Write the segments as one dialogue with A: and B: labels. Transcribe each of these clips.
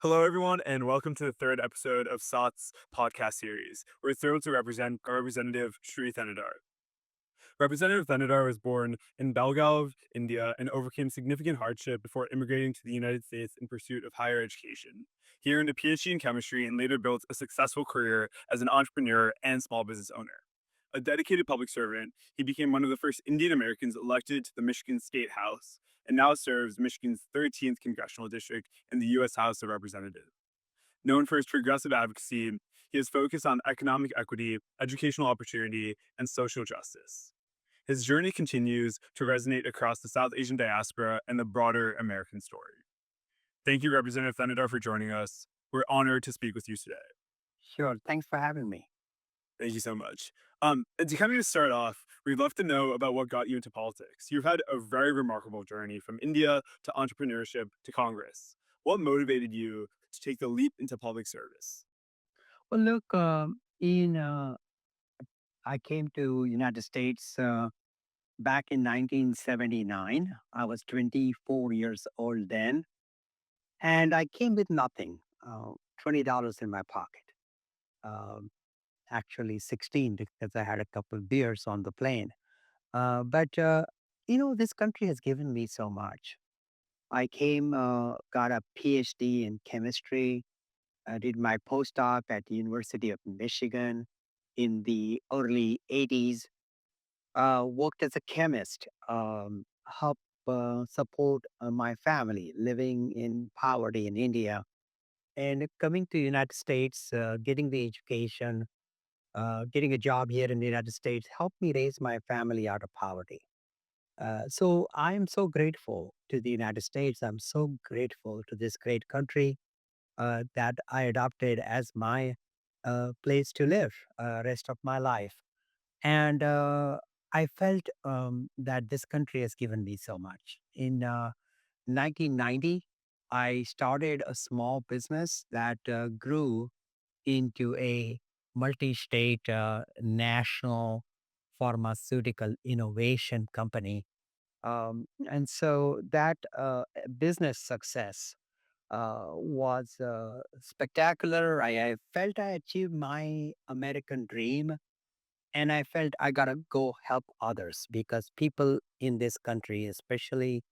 A: Hello, everyone, and welcome to the third episode of SAATH's podcast series. We're thrilled to represent our representative, Shri Thanedar. Representative Thanedar was born in Belgaum, India, and overcame significant hardship before immigrating to the United States in pursuit of higher education. He earned a PhD in chemistry and later built a successful career as an entrepreneur and small business owner. A dedicated public servant, he became one of the first Indian Americans elected to the Michigan State House and now serves Michigan's 13th congressional district in the U.S. House of Representatives. Known for his progressive advocacy, he is focused on economic equity, educational opportunity, and social justice. His journey continues to resonate across the South Asian diaspora and the broader American story. Thank you, Representative Thanedar, for joining us. We're honored to speak with you today.
B: Sure. Thanks for having me.
A: Thank you so much. And to kind of just start off, we'd love to know about what got you into politics. You've had a very remarkable journey from India to entrepreneurship to Congress. What motivated you to take the leap into public service?
B: Well, look, I came to United States back in 1979. I was 24 years old then, and I came with nothing. $20 in my pocket. Um, Actually, 16 because I had a couple of beers on the plane. But this country has given me so much. I came, got a PhD in chemistry. I did my postdoc at the University of Michigan in the early 80s. Worked as a chemist, help support my family living in poverty in India. And coming to the United States, getting the education, getting a job here in the United States helped me raise my family out of poverty. So I am so grateful to the United States. I'm so grateful to this great country that I adopted as my place to live rest of my life. And I felt that this country has given me so much. In 1990, I started a small business that grew into a multi-state national pharmaceutical innovation company. And so that business success was spectacular. I felt I achieved my American dream, and I felt I gotta go help others because people in this country, especially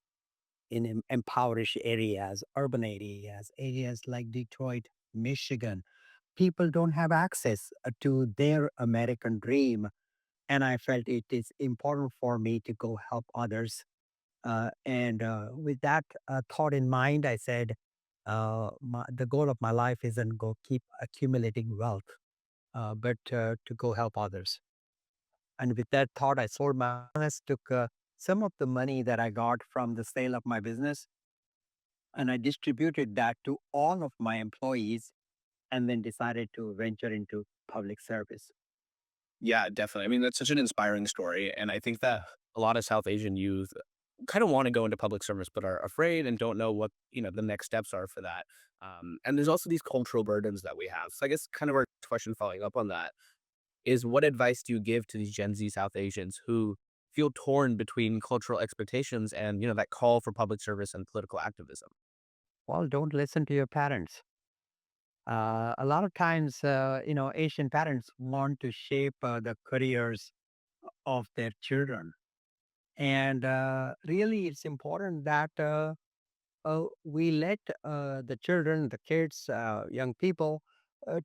B: in impoverished areas, urban areas, areas like Detroit, Michigan, people don't have access to their American dream. And I felt it is important for me to go help others. And with that thought in mind, I said, the goal of my life isn't go keep accumulating wealth, but to go help others. And with that thought, I sold my business, took some of the money that I got from the sale of my business, and I distributed that to all of my employees, and then decided to venture into public service.
C: Yeah, definitely. I mean, that's such an inspiring story. And I think that a lot of South Asian youth kind of want to go into public service, but are afraid and don't know what, the next steps are for that. And there's also these cultural burdens that we have. So I guess kind of our question following up on that is what advice do you give to these Gen Z South Asians who feel torn between cultural expectations and, that call for public service and political activism?
B: Well, don't listen to your parents. A lot of times, Asian parents want to shape the careers of their children. And really, it's important that we let the children, the kids, young people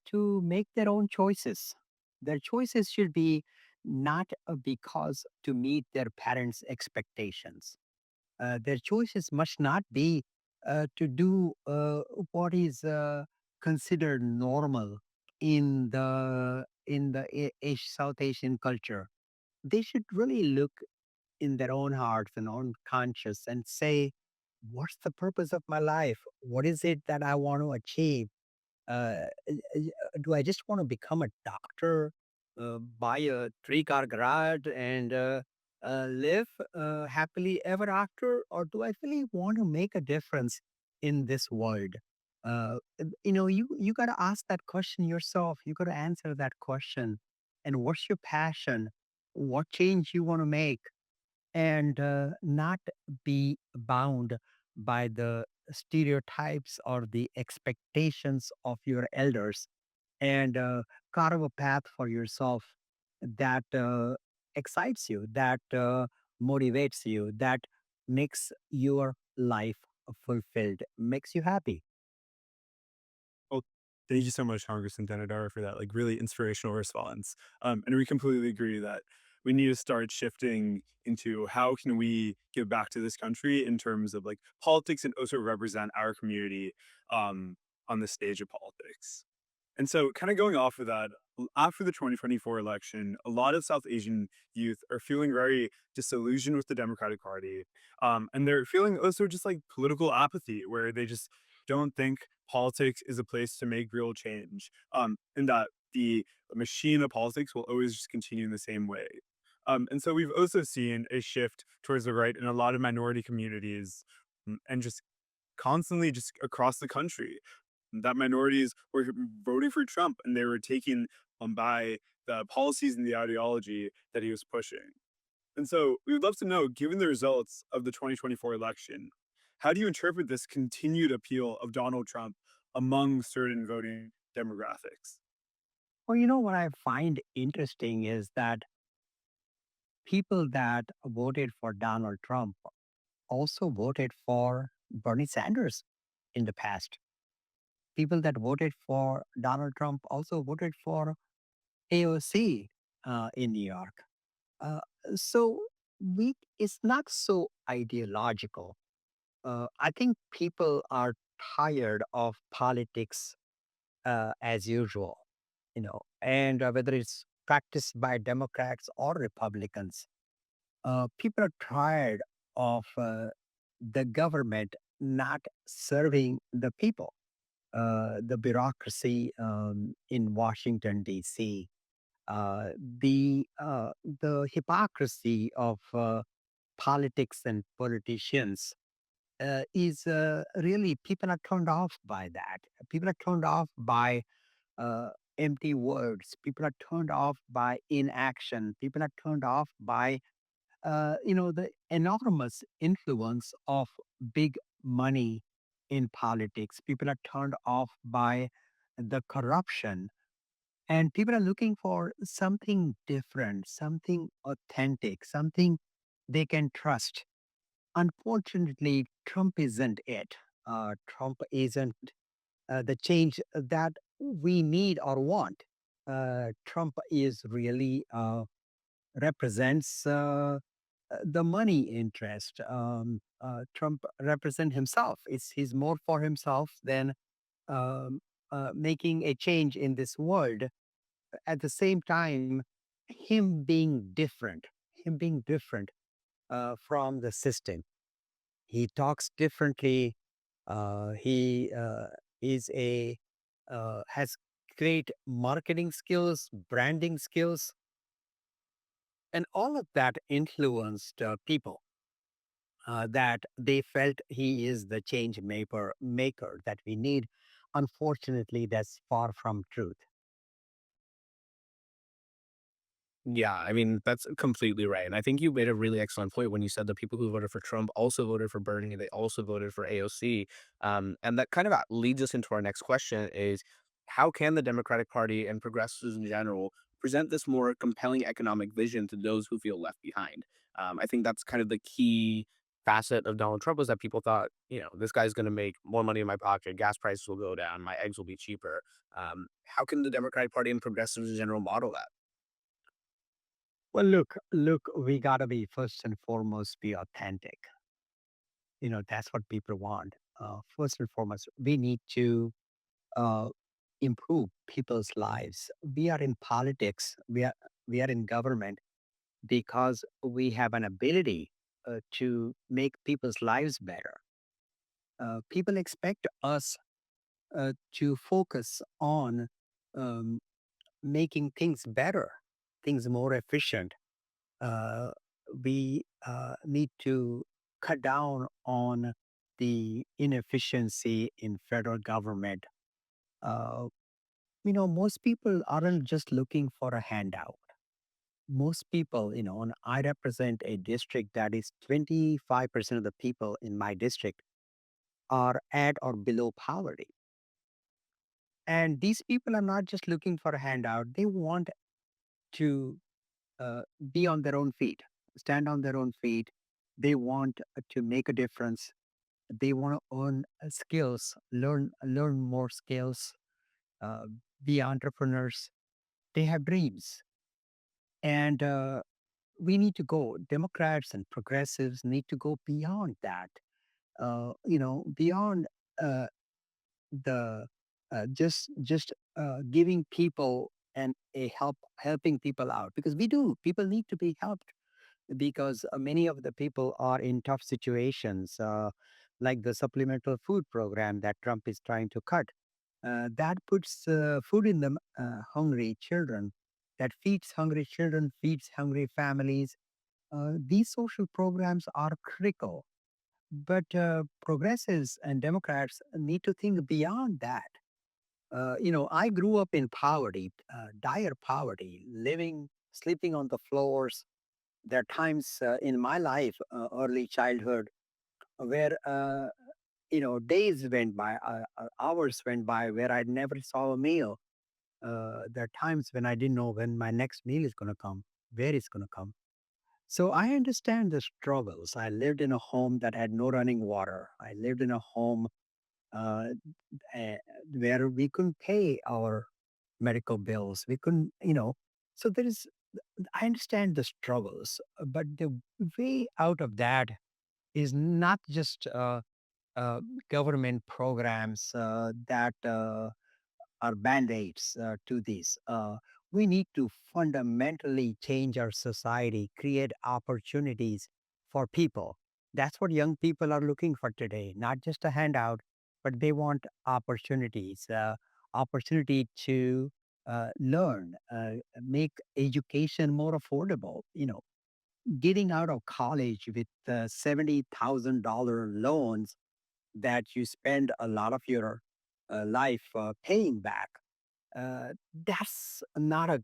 B: to make their own choices. Their choices should be not because to meet their parents' expectations. Their choices must not be to do what is considered normal in the South Asian culture. They should really look in their own hearts and own conscience and say, what's the purpose of my life? What is it that I want to achieve? Do I just want to become a doctor, buy a three-car garage, and live happily ever after? Or do I really want to make a difference in this world? You got to ask that question yourself. You got to answer that question. And what's your passion? What change you want to make? And not be bound by the stereotypes or the expectations of your elders and carve a path for yourself that excites you, that motivates you, that makes your life fulfilled, makes you happy.
A: Well, thank you so much, Congressman Thanedar, for that like really inspirational response. And we completely agree that we need to start shifting into how can we give back to this country in terms of like politics and also represent our community um, on the stage of politics. And so, kind of going off of that, after the 2024 election, a lot of South Asian youth are feeling very disillusioned with the Democratic Party. And they're feeling also just like political apathy, where they just don't think politics is a place to make real change. And that the machine of politics will always just continue in the same way. And so, we've also seen a shift towards the right in a lot of minority communities and just constantly just across the country that minorities were voting for Trump and they were taken by the policies and the ideology that he was pushing. And so we would love to know, given the results of the 2024 election, how do you interpret this continued appeal of Donald Trump among certain voting demographics?
B: Well, what I find interesting is that people that voted for Donald Trump also voted for Bernie Sanders in the past. People that voted for Donald Trump also voted for AOC in New York. Uh, so it's not so ideological. I think people are tired of politics as usual, and whether it's practiced by Democrats or Republicans, people are tired of the government not serving the people, the bureaucracy in Washington D.C., uh, the hypocrisy of politics and politicians is really people are turned off by that. People are turned off by uh, empty words. People are turned off by inaction. People are turned off by the enormous influence of big money in politics. People are turned off by the corruption, and people are looking for something different, something authentic, something they can trust. Unfortunately, Trump isn't it. Trump isn't the change that we need or want. Trump is really represents the money interest. Trump represents himself. He's more for himself than um, making a change in this world. At the same time, him being different from the system. He talks differently. He is a has great marketing skills, branding skills, and all of that influenced people that they felt he is the change maker that we need. Unfortunately, that's far from truth.
C: Yeah, I mean, that's completely right. And I think you made a really excellent point when you said the people who voted for Trump also voted for Bernie, they also voted for AOC. And that kind of leads us into our next question is how can the Democratic Party and progressives in general present this more compelling economic vision to those who feel left behind? I think that's kind of the key facet of Donald Trump was that people thought, this guy's going to make more money in my pocket, gas prices will go down, my eggs will be cheaper. How can the Democratic Party and progressives in general model that?
B: Well, look, we gotta be first and foremost be authentic. That's what people want. First and foremost, we need to uh, improve people's lives. We are in politics. We are in government because we have an ability to make people's lives better. People expect us to focus on um, making things better, things more efficient. Uh, we need to cut down on the inefficiency in federal government. Uh, most people aren't just looking for a handout. Most people, and I represent a district that is 25% of the people in my district are at or below poverty. And these people are not just looking for a handout, they want to uh, be on their own feet, stand on their own feet. They want to make a difference. They want to earn skills, learn more skills, uh, be entrepreneurs. They have dreams, and we need to go. Democrats and progressives need to go beyond that. Beyond uh, the just giving people and a helping people out, because we do. People need to be helped because many of the people are in tough situations, like the supplemental food program that Trump is trying to cut. That puts food in the hungry children, that feeds hungry children, feeds hungry families. These social programs are critical, but progressives and Democrats need to think beyond that. I grew up in poverty, dire poverty, sleeping on the floors. There are times in my life, early childhood, where days went by, hours went by, where I never saw a meal. There are times when I didn't know when my next meal is going to come, where it's going to come. So I understand the struggles. I lived in a home that had no running water. I lived in a home uh, eh, where we couldn't pay our medical bills. We couldn't, so there is, I understand the struggles, but the way out of that is not just uh, government programs that are band-aids to this. We need to fundamentally change our society, create opportunities for people. That's what young people are looking for today, not just a handout, but they want opportunities, opportunity to learn, make education more affordable. Getting out of college with $70,000 loans that you spend a lot of your life paying back. That's not a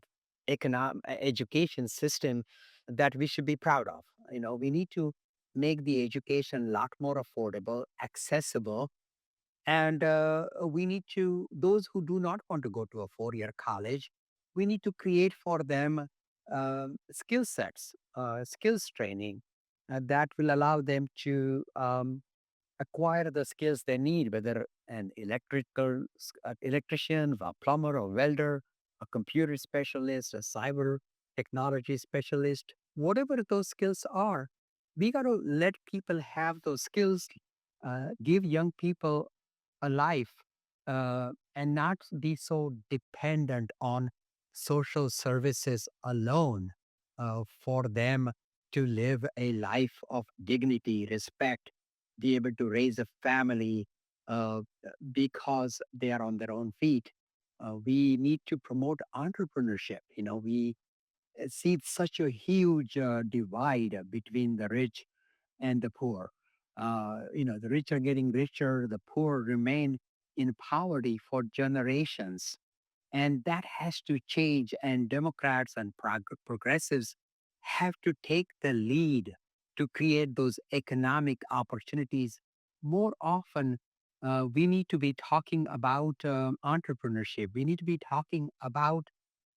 B: education system that we should be proud of. We need to make the education a lot more affordable, accessible, and we need to, those who do not want to go to a 4-year college, we need to create for them skill sets, skills training that will allow them to acquire the skills they need, whether an electrician, a plumber, a welder, a computer specialist, a cyber technology specialist, whatever those skills are. We got to let people have those skills, give young people a life, and not be so dependent on social services alone for them to live a life of dignity, respect, be able to raise a family because they are on their own feet. We need to promote entrepreneurship. We see such a huge divide between the rich and the poor. The rich are getting richer, the poor remain in poverty for generations. And that has to change. And Democrats and progressives have to take the lead to create those economic opportunities. More often, we need to be talking about entrepreneurship. We need to be talking about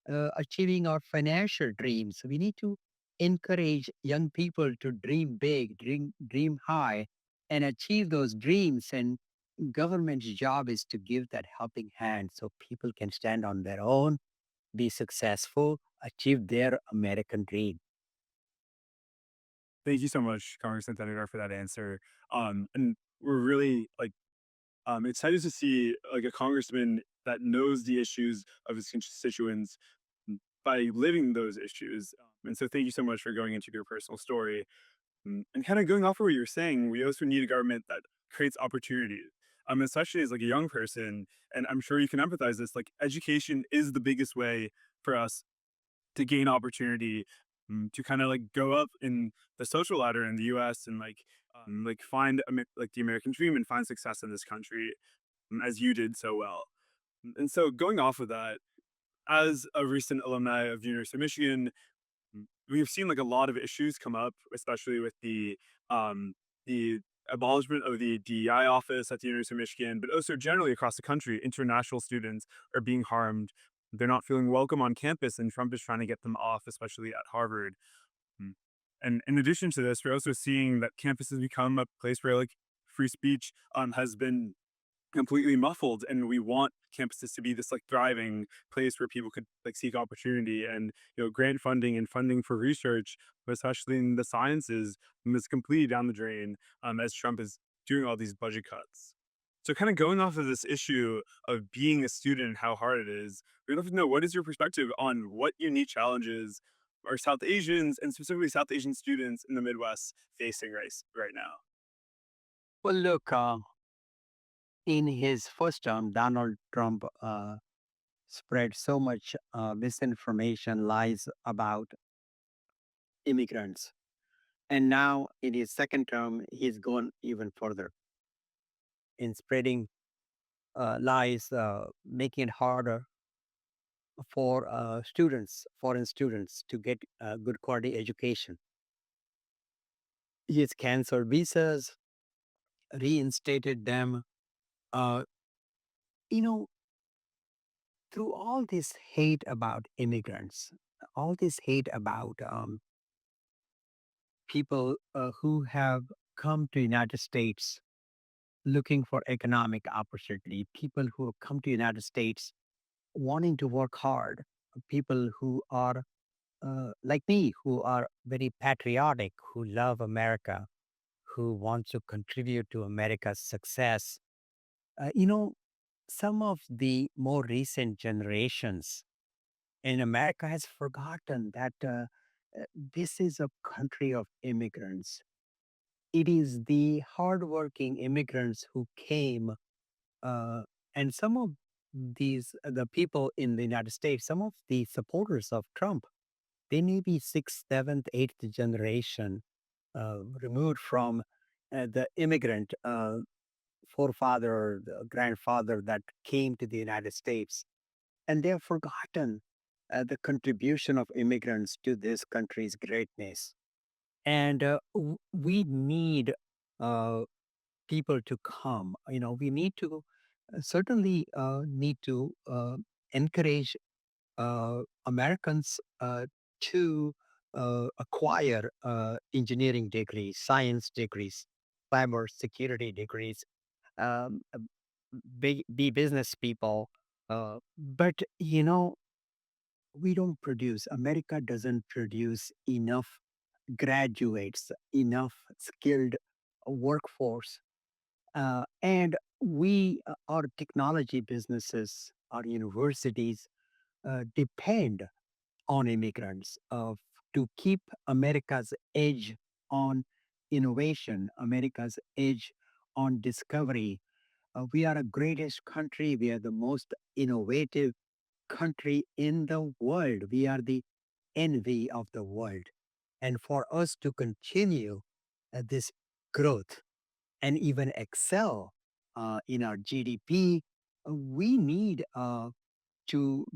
B: achieving our financial dreams. We need to encourage young people to dream big, dream high, and achieve those dreams. And government's job is to give that helping hand so people can stand on their own, be successful, achieve their American dream.
A: Thank you so much, Congressman Thanedar, for that answer. And we're really excited to see like a congressman that knows the issues of his constituents by living those issues. And so, thank you so much for going into your personal story. And kind of going off of what you were saying, we also need a government that creates opportunity. Especially as like a young person, and I'm sure you can empathize this. Like education is the biggest way for us to gain opportunity, to kind of like go up in the social ladder in the U.S. and like find like the American dream and find success in this country, as you did so well. And so going off of that, as a recent alumni of the University of Michigan, we've seen like a lot of issues come up, especially with um, the abolishment of the DEI office at the University of Michigan, but also generally across the country, international students are being harmed. They're not feeling welcome on campus, and Trump is trying to get them off, especially at Harvard. Mm. And in addition to this, we're also seeing that campus has become a place where like free speech has been completely muffled, and we want campuses to be this like thriving place where people could like seek opportunity and grant funding and funding for research, but especially in the sciences, is completely down the drain as Trump is doing all these budget cuts. So kind of going off of this issue of being a student and how hard it is, we'd love to know what is your perspective on what unique challenges are South Asians and specifically South Asian students in the Midwest facing right now.
B: Well, look, in his first term, Donald Trump spread so much misinformation, lies about immigrants. And now in his second term, he's gone even further in spreading lies, making it harder for students, foreign students, to get good quality education. He has canceled visas, reinstated them. Uh, you know, through all this hate about immigrants, all this hate about people who have come to United States looking for economic opportunity, people who have come to United States wanting to work hard, people who are like me, who are very patriotic, who love America, who want to contribute to America's success. You know, some of the more recent generations in America has forgotten that this is a country of immigrants. It is the hardworking immigrants who came, uh, and some of the people in the United States, some of the supporters of Trump, they may be sixth, seventh, eighth generation removed from the immigrant forefather or the grandfather that came to the United States. And they have forgotten the contribution of immigrants to this country's greatness. And we need uh, people to come. We need to certainly need to encourage Americans to acquire engineering degrees, science degrees, cyber security degrees, um, uh, be business people. But we don't produce. America doesn't produce enough graduates, enough skilled workforce, and our technology businesses, our universities depend on immigrants to keep America's edge on innovation, America's edge on discovery. We are the greatest country. We are the most innovative country in the world. We are the envy of the world. And for us to continue this growth and even excel in our GDP, we need to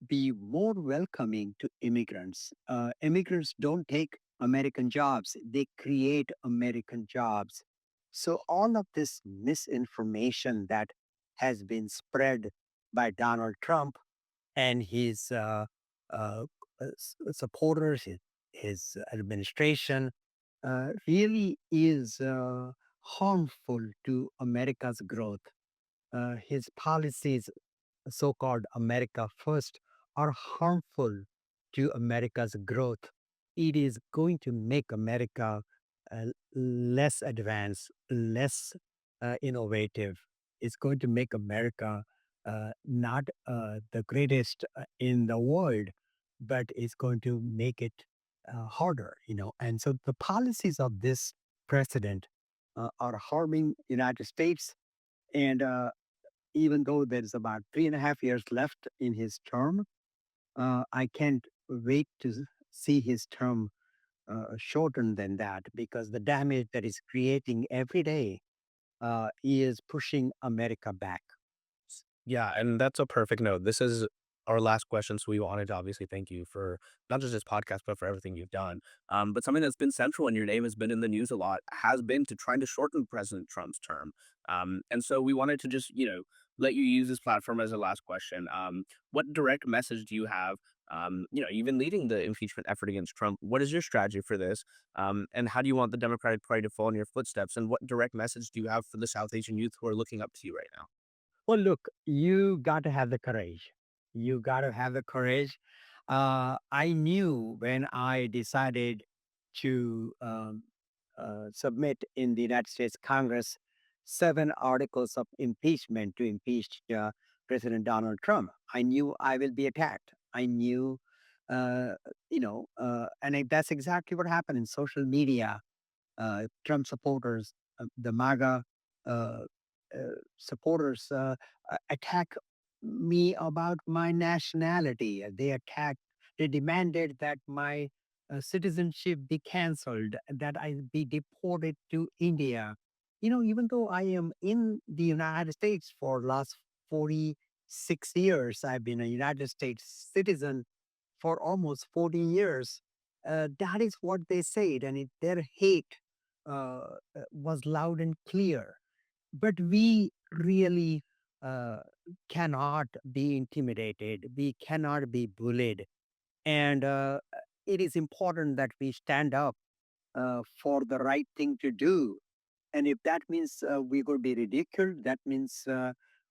B: be more welcoming to immigrants. Immigrants don't take American jobs, they create American jobs. So, all of this misinformation that has been spread by Donald Trump and his uh, supporters, his administration, really is harmful to America's growth. His policies, so called America First, are harmful to America's growth. It is going to make America less advanced, less innovative. It's going to make America not the greatest in the world, but it's going to make it harder. And so the policies of this president are harming United States. And even though there's about 3.5 years left in his term, I can't wait to see his term shortened than that because the damage that is creating every day is pushing America back.
C: Yeah, and that's a perfect note. This is our last question. So we wanted to obviously thank you for not just this podcast, but for everything you've done. But something that's been central and your name has been in the news a lot has been to trying to shorten President Trump's term. And so we wanted to just, let you use this platform as a last question. What direct message do you have? Even leading the impeachment effort against Trump, what is your strategy for this? And how do you want the Democratic Party to follow in your footsteps? And what direct message do you have for the South Asian youth who are looking up to you right now?
B: Well, look, you got to have the courage. You got to have the courage. I knew when I decided to submit in the United States Congress 7 articles of impeachment to impeach President Donald Trump. I knew I will be attacked. I knew, uh, that's exactly what happened in social media. Trump supporters, the MAGA uh, uh, supporters attack me about my nationality. They demanded that my citizenship be canceled, that I be deported to India. Even though I am in the United States for last 46 years, I've been a United States citizen for almost 40 years. That is what they said, and their hate was loud and clear. But we really uh, cannot be intimidated. We cannot be bullied. And it is important that we stand up for the right thing to do. And if that means we're going to be ridiculed, that means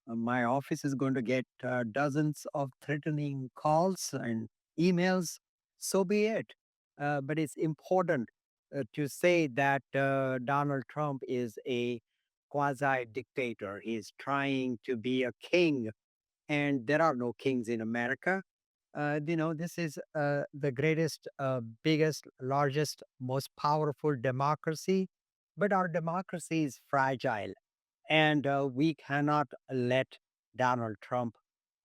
B: my office is going to get dozens of threatening calls and emails. So be it. But it's important to say that Donald Trump is a quasi dictator. He's trying to be a king, and there are no kings in America. This is the greatest, biggest, largest, most powerful democracy, but our democracy is fragile, and we cannot let Donald Trump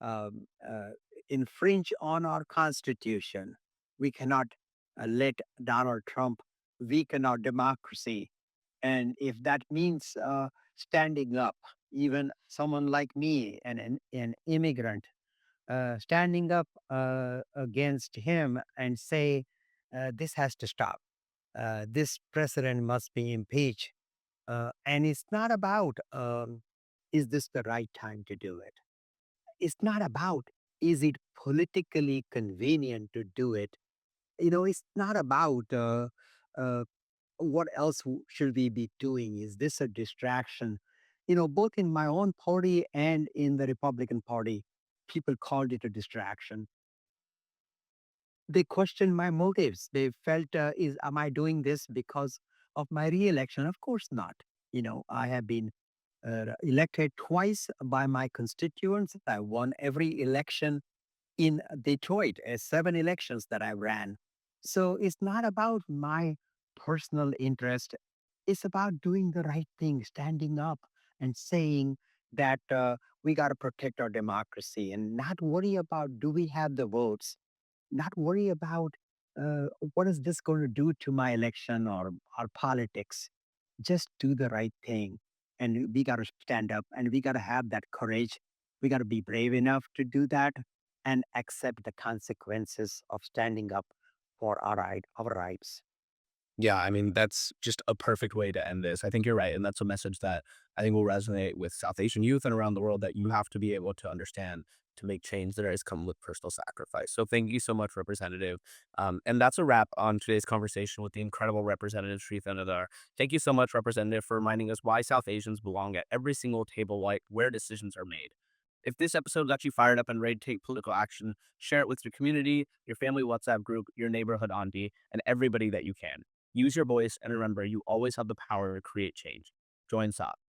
B: um, uh, infringe on our constitution. We cannot let Donald Trump weaken our democracy. And if that means standing up, even someone like me, an immigrant, standing up against him and say, this has to stop. This president must be impeached. And it's not about, is this the right time to do it? It's not about, is it politically convenient to do it? It's not about uh, what else should we be doing? Is this a distraction? Both in my own party and in the Republican Party, people called it a distraction. They questioned my motives. They felt, is am I doing this because of my reelection? Of course not. I have been elected twice by my constituents. I won every election in Detroit, 7 elections that I ran. So it's not about my personal interest. It's about doing the right thing, standing up and saying that we got to protect our democracy and not worry about do we have the votes, not worry about uh, what is this going to do to my election or our politics. Just do the right thing. And we got to stand up and we got to have that courage. We got to be brave enough to do that and accept the consequences of standing up for our rights.
C: Yeah, I mean, that's just a perfect way to end this. I think you're right. And that's a message that I think will resonate with South Asian youth and around the world that you have to be able to understand to make change that has come with personal sacrifice. So thank you so much, Representative. And that's a wrap on today's conversation with the incredible Representative Shri Thanedar. Thank you so much, Representative, for reminding us why South Asians belong at every single table where decisions are made. If this episode got you fired up and ready to take political action, share it with your community, your family WhatsApp group, your neighborhood auntie, and everybody that you can. Use your voice and remember you always have the power to create change. Join SAATH.